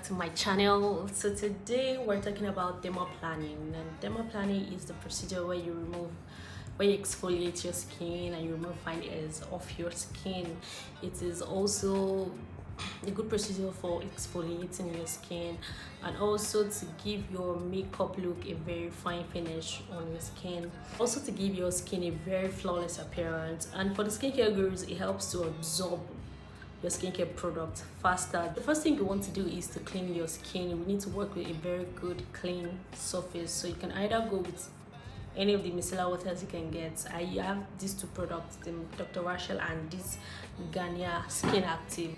to my channel. So today we're talking about dermaplaning, and dermaplaning is the procedure where you exfoliate your skin and you remove fine hairs off your skin. It is also a good procedure for exfoliating your skin and also to give your makeup look a very fine finish on your skin, also to give your skin a very flawless appearance. And for the skincare gurus, it helps to absorb your skincare product faster. The first thing you want to do is to clean your skin. You need to work with a very good clean surface, so you can either go with any of the micellar waters you can get. I have these two products, the Dr. Rachel and this Garnier Skin Active.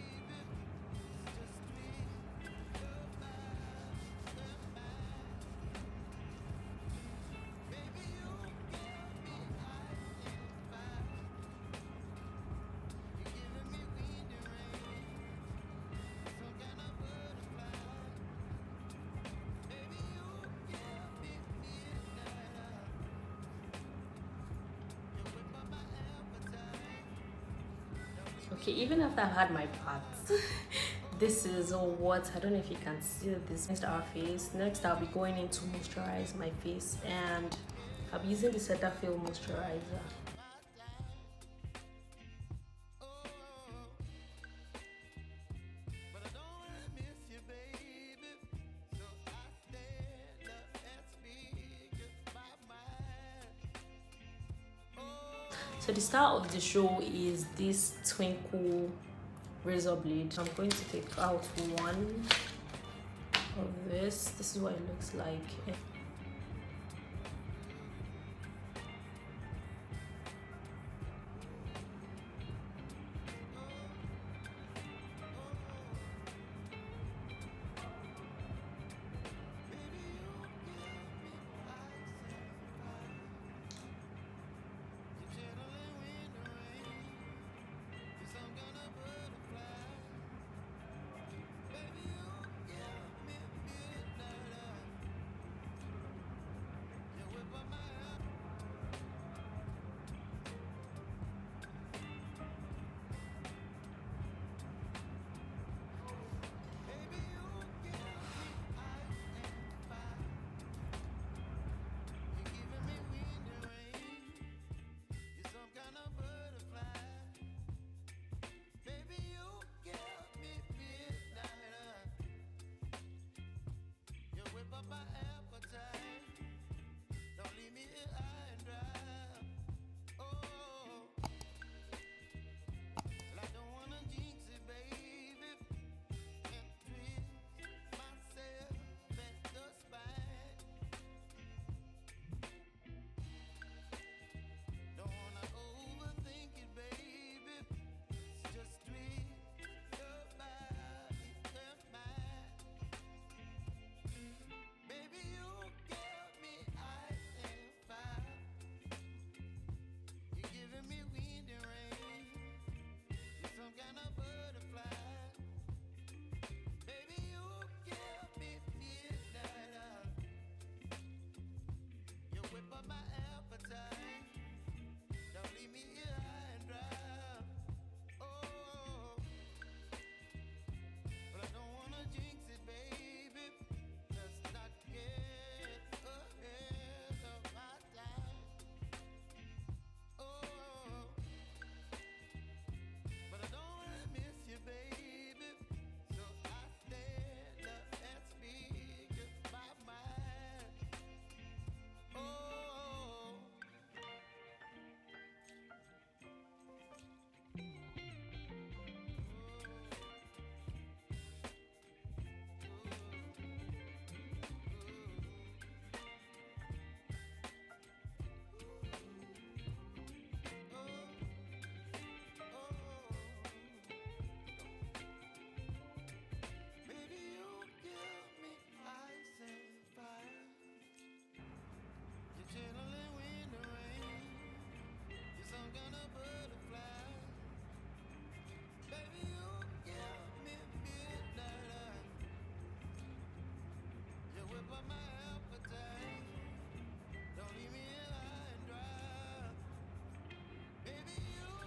Okay, even after I've had my bath, this is what, I don't know if you can see this. Next our face. Next I'll be going in to moisturize my face, and I'll be using the Cetaphil moisturizer. So the star of the show is this twinkle razor blade. I'm going to take out one of this. This is what it looks like.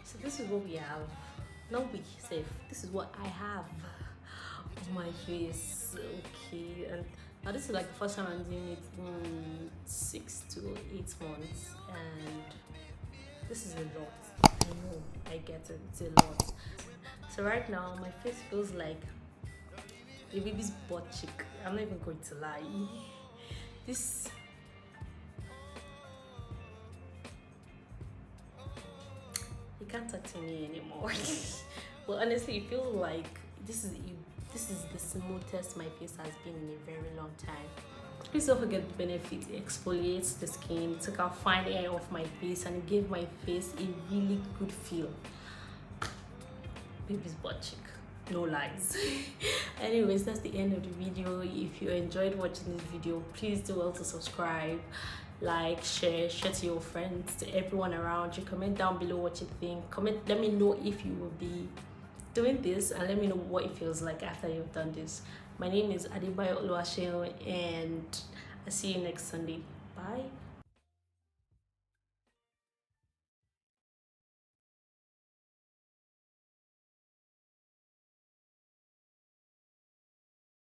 So this is what we have. Not we safe. This is what I have my face. Okay, and now this is like the first time I'm doing it in 6 to 8 months, and this is a lot. I know, I get it, it's a lot. So right now my face feels like a baby's butt cheek. I'm not even going to lie. This, you can't talk to me anymore. But honestly, it feels like this is the smoothest my face has been in a very long time. Please don't forget the benefit. It exfoliates the skin, took out fine hair off my face, and it gave my face a really good feel. Baby's butt cheek, no lies. Anyways, that's the end of the video. If you enjoyed watching this video, please do well to subscribe, like, share to your friends, to everyone around you. Comment down below what you think. Comment, let me know if you will be doing this, and let me know what it feels like after you've done this. My name is Adebayo Oluwaseun, and I'll see you next Sunday. Bye.